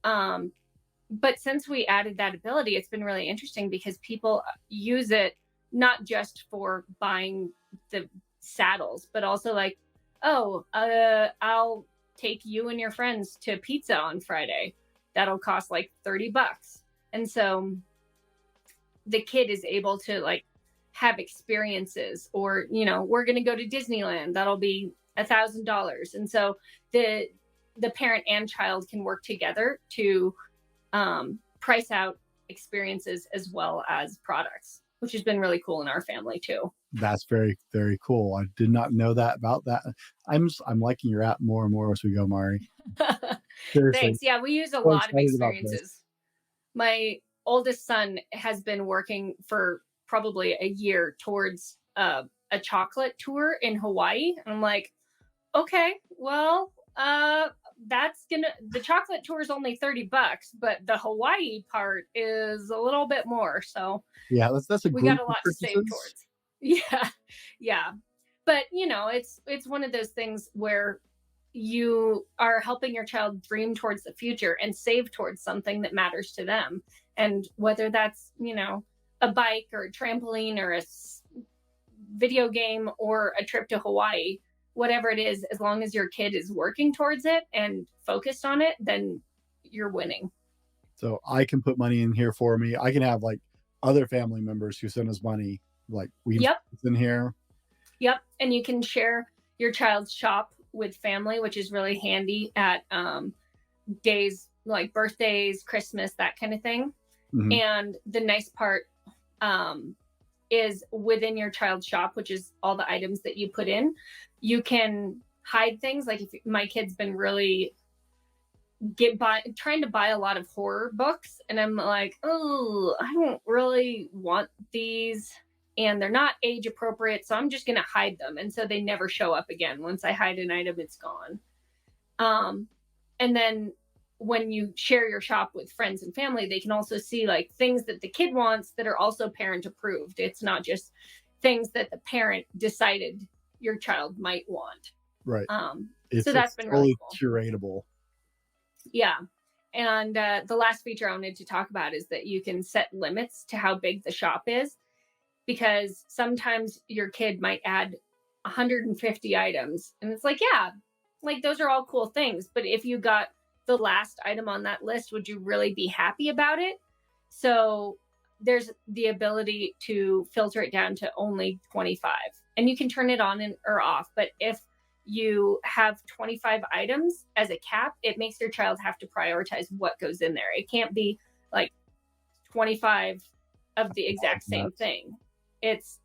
But since we added that ability, it's been really interesting because people use it not just for buying the saddles, but also like, oh, I'll take you and your friends to pizza on Friday. That'll cost like $30. And so the kid is able to like have experiences, or, you know, we're going to go to Disneyland. That'll be $1,000. And so the parent and child can work together to price out experiences as well as products, which has been really cool in our family too. That's very, very cool. I did not know that about that. I'm liking your app more and more as we go, Mari. Seriously. Thanks. Yeah, we use a So lot of excited about this. experiences. My oldest son has been working for probably a year towards a chocolate tour in Hawaii. And I'm like, okay, well, the chocolate tour is only $30, but the Hawaii part is a little bit more. So Yeah, that's a we group got a of lot to save purchases. towards. Yeah. Yeah. But you know, it's one of those things where you are helping your child dream towards the future and save towards something that matters to them. And whether that's, you know, a bike or a trampoline or a video game or a trip to Hawaii, whatever it is, as long as your kid is working towards it and focused on it, then you're winning. So I can put money in here for me. I can have like other family members who send us money. Like, we Yep. it's in here. Yep. And you can share your child's shop with family, which is really handy at days like birthdays, Christmas, that kind of thing. Mhm. And the nice part is within your child's shop, which is all the items that you put in, you can hide things. Like if my kid's been really trying to buy a lot of horror books, and I'm like, oh, I don't really want these, and they're not age appropriate, so I'm just going to hide them. And so they never show up again. Once I hide an item, it's gone. And then when you share your shop with friends and family, they can also see like things that the kid wants that are also parent approved. It's not just things that the parent decided your child might want. Right. So that's been really cool. Curatable. Yeah. And the last feature I wanted to talk about is that you can set limits to how big the shop is, because sometimes your kid might add 150 items and it's like, yeah, like those are all cool things. But if you got the last item on that list, would you really be happy about it? So there's the ability to filter it down to only 25, and you can turn it on or off. But if you have 25 items as a cap, it makes your child have to prioritize what goes in there. It can't be like 25 of the exact same thing.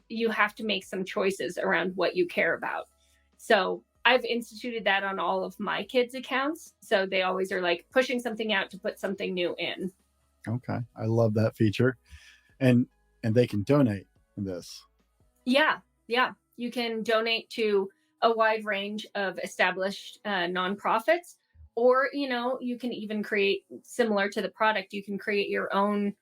You have to make some choices around what you care about. So I've instituted that on all of my kids' accounts. So they always are like pushing something out to put something new in. Okay. I love that feature. And they can donate this. Yeah. Yeah. You can donate to a wide range of established nonprofits, or, you know, you can even create, similar to the product, you can create your own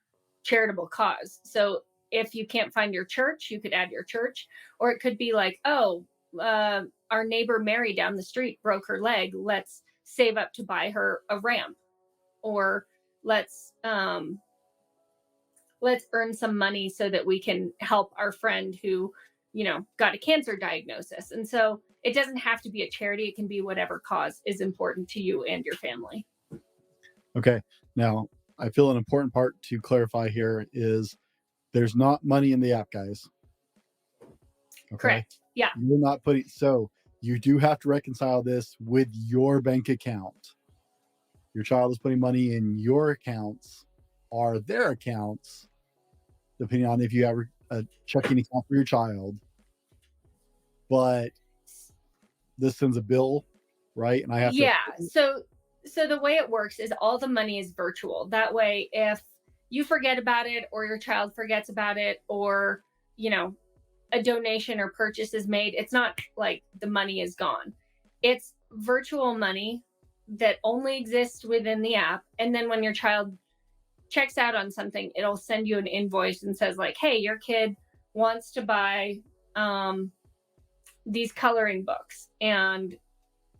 charitable cause. So if you can't find your church, you could add your church, or it could be like, oh, our neighbor Mary down the street broke her leg. Let's save up to buy her a ramp, or let's earn some money so that we can help our friend who, you know, got a cancer diagnosis. And so it doesn't have to be a charity. It can be whatever cause is important to you and your family. Okay. Now, I feel an important part to clarify here is there's not money in the app, guys. Okay? Correct. Yeah. You're not putting, so you do have to reconcile this with your bank account. Your child is putting money in your accounts or their accounts, depending on if you have a checking account for your child. But this sends a bill, right? And I have to. Yeah. So the way it works is all the money is virtual. That way, if you forget about it or your child forgets about it, or, you know, a donation or purchase is made, it's not like the money is gone. It's virtual money that only exists within the app. And then when your child checks out on something, it'll send you an invoice and says, like, hey, your kid wants to buy these coloring books, and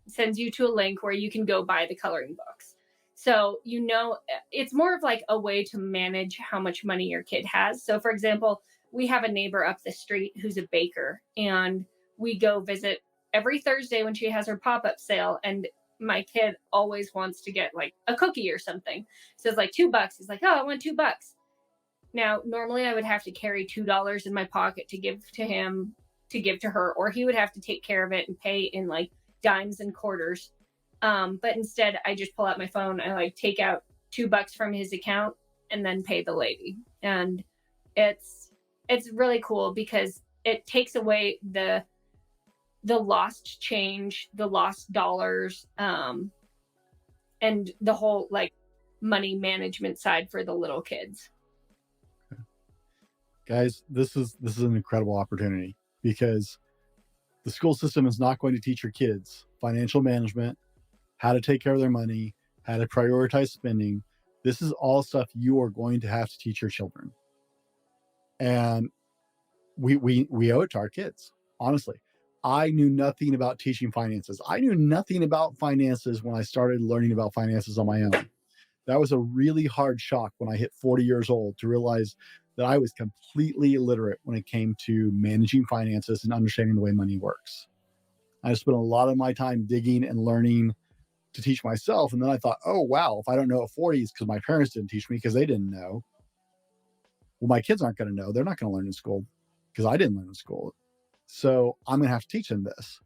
sends you to a link where you can go buy the coloring books. So, you know, it's more of like a way to manage how much money your kid has. So, for example, we have a neighbor up the street who's a baker, and we go visit every Thursday when she has her pop-up sale. And my kid always wants to get like a cookie or something. So it's like $2. He's like, oh, I want $2. Now, normally I would have to carry $2 in my pocket to give to him, to give to her, or he would have to take care of it and pay in like dimes and quarters. But instead, I just pull out my phone. I like take out $2 from his account and then pay the lady. And it's really cool because it takes away the lost change, the lost dollars, and the whole like money management side for the little kids. Guys, this is an incredible opportunity, because the school system is not going to teach your kids financial management, how to take care of their money, how to prioritize spending. This is all stuff you are going to have to teach your children. And we owe it to our kids. Honestly, I knew nothing about teaching finances. I knew nothing about finances when I started learning about finances on my own. That was a really hard shock when I hit 40 years old to realize that I was completely illiterate when it came to managing finances and understanding the way money works. I spent a lot of my time digging and learning to teach myself. And then I thought, oh, wow, if I don't know at 40, it's because my parents didn't teach me because they didn't know. Well, my kids aren't going to know. They're not going to learn in school because I didn't learn in school. So I'm going to have to teach them this.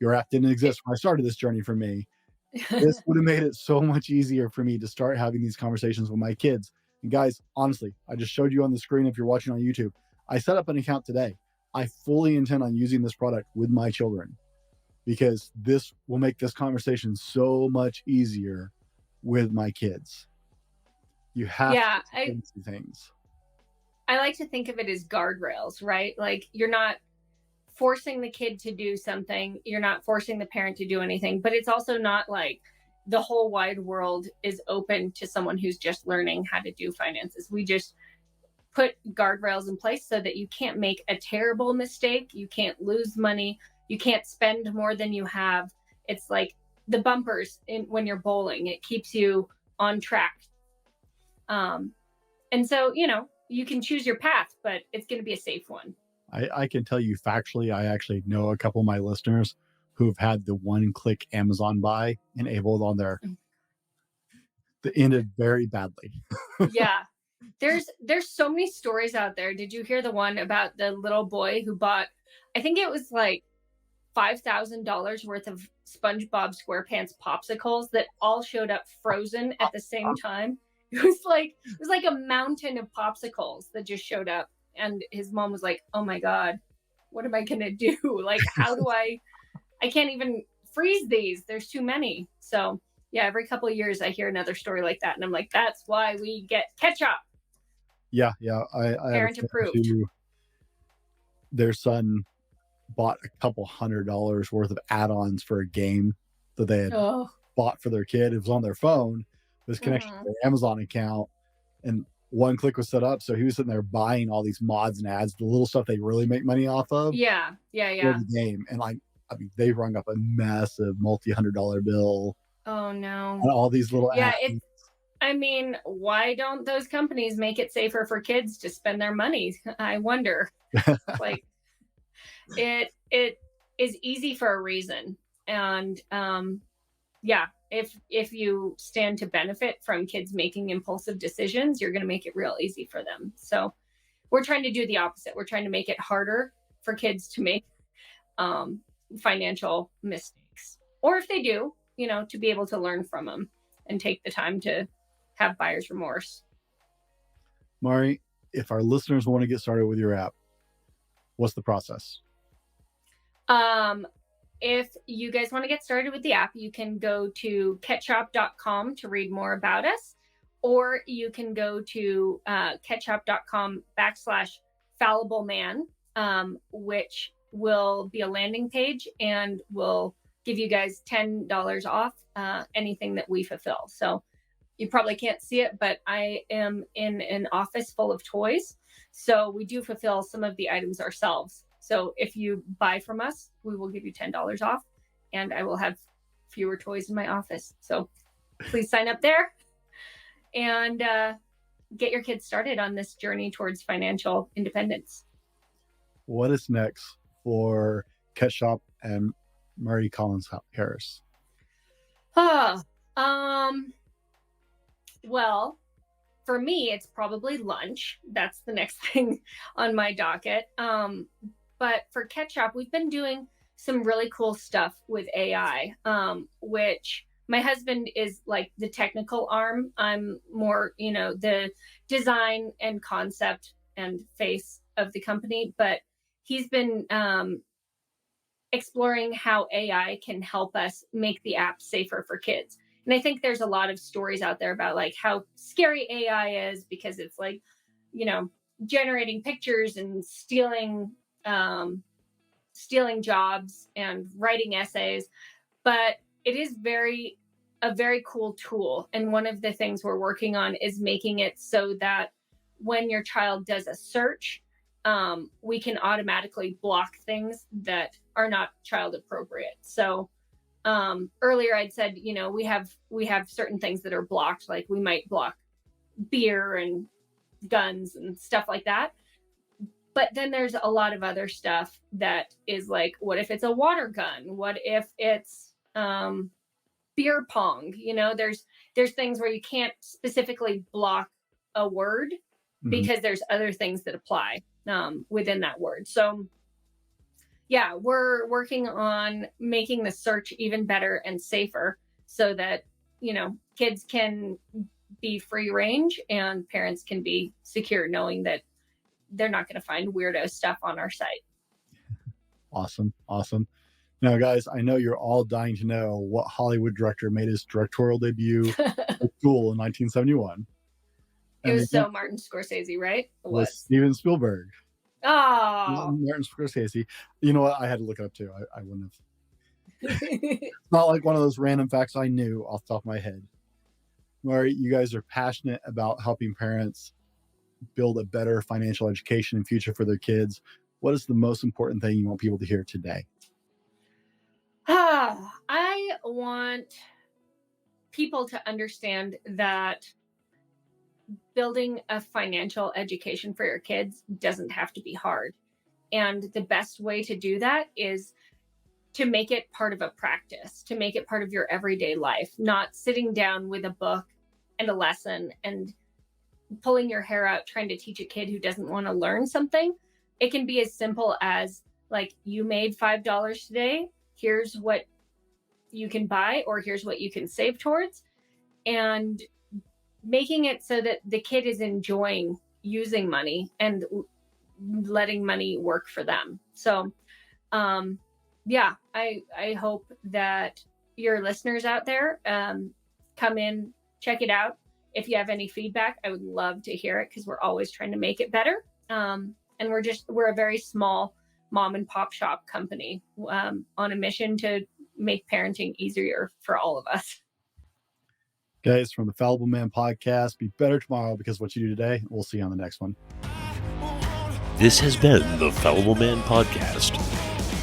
Your app didn't exist when I started this journey for me. This would have made it so much easier for me to start having these conversations with my kids. And guys, honestly, I just showed you on the screen if you're watching on YouTube. I set up an account today. I fully intend on using this product with my children, because this will make this conversation so much easier with my kids. You have to do things. I like to think of it as guardrails, right? Like, you're not forcing the kid to do something. You're not forcing the parent to do anything, but it's also not like the whole wide world is open to someone who's just learning how to do finances. We just put guardrails in place so that you can't make a terrible mistake. You can't lose money. You can't spend more than you have. It's like the bumpers when you're bowling. It keeps you on track. And so, you know, you can choose your path, but it's going to be a safe one. I can tell you factually, I actually know a couple of my listeners who've had the one-click Amazon buy enabled on their, that ended very badly. Yeah. There's so many stories out there. Did you hear the one about the little boy who bought, I think it was like $5,000 worth of SpongeBob SquarePants popsicles that all showed up frozen at the same time? It was like a mountain of popsicles that just showed up. And his mom was like, oh my God, what am I going to do? Like, how do I can't even freeze these. There's too many. So yeah, every couple of years I hear another story like that. And I'm like, that's why we get Ketshopapp. Yeah. I Parent approved. Their son bought a couple $100 worth of add-ons for a game that they had bought for their kid. It was on their phone. It was connected to their Amazon account, and one click was set up. So he was sitting there buying all these mods and ads, the little stuff they really make money off of. Yeah. For the game. And like, I mean, they rung up a massive multi-$100 bill. Oh no. And all these little ads. I mean, why don't those companies make it safer for kids to spend their money? I wonder. Like, it is easy for a reason. And yeah, if you stand to benefit from kids making impulsive decisions, you're going to make it real easy for them. So we're trying to do the opposite. We're trying to make it harder for kids to make financial mistakes, or if they do, to be able to learn from them and take the time to have buyer's remorse. Mari, if our listeners want to get started with your app, what's the process? If you guys want to get started with the app, you can go to Ketshopapp.com to read more about us, or you can go to Ketshopapp.com/fallibleman, which will be a landing page and will give you guys $10 off anything that we fulfill. So you probably can't see it, but I am in an office full of toys. So we do fulfill some of the items ourselves. So if you buy from us, we will give you $10 off, and I will have fewer toys in my office. So please sign up there and get your kids started on this journey towards financial independence. What is next for Ketshopapp and Mari Collins Harris? Well, for me, it's probably lunch. That's the next thing on my docket. But for Ketshopapp, we've been doing some really cool stuff with AI, which my husband is like the technical arm. I'm more, the design and concept and face of the company. But he's been exploring how AI can help us make the app safer for kids. And I think there's a lot of stories out there about like how scary AI is, because it's like, generating pictures and stealing jobs and writing essays. But it is a very cool tool. And one of the things we're working on is making it so that when your child does a search, we can automatically block things that are not child appropriate. So earlier I'd said, we have certain things that are blocked, like we might block beer and guns and stuff like that. But then there's a lot of other stuff that is like, what if it's a water gun? What if it's beer pong? There's things where you can't specifically block a word because there's other things that apply within that word. So yeah, we're working on making the search even better and safer so that, kids can be free range and parents can be secure knowing that they're not going to find weirdo stuff on our site. Awesome. Now, guys, I know you're all dying to know what Hollywood director made his directorial debut at school in 1971. It was Martin Scorsese, right? It was Steven Spielberg. Oh, Martin Scorsese. You know what? I had to look it up too. I wouldn't have. It's not like one of those random facts I knew off the top of my head. Mari, you guys are passionate about helping parents build a better financial education and future for their kids. What is the most important thing you want people to hear today? I want people to understand that building a financial education for your kids doesn't have to be hard. And the best way to do that is to make it part of a practice, to make it part of your everyday life, not sitting down with a book and a lesson and pulling your hair out trying to teach a kid who doesn't want to learn something. It can be as simple as like, you made $5 today. Here's what you can buy, or here's what you can save towards, and making it so that the kid is enjoying using money and letting money work for them. So, I hope that your listeners out there come in, check it out. If you have any feedback, I would love to hear it, because we're always trying to make it better. And we're a very small mom and pop shop company on a mission to make parenting easier for all of us. Guys, from the Fallible Man podcast, be better tomorrow because what you do today. We'll see you on the next one. This has been the Fallible Man podcast,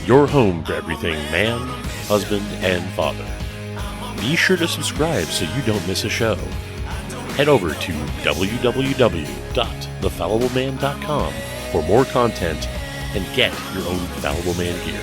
your home for everything man, husband, and father. Be sure to subscribe so you don't miss a show. Head over to www.thefallibleman.com for more content and get your own Fallible Man gear.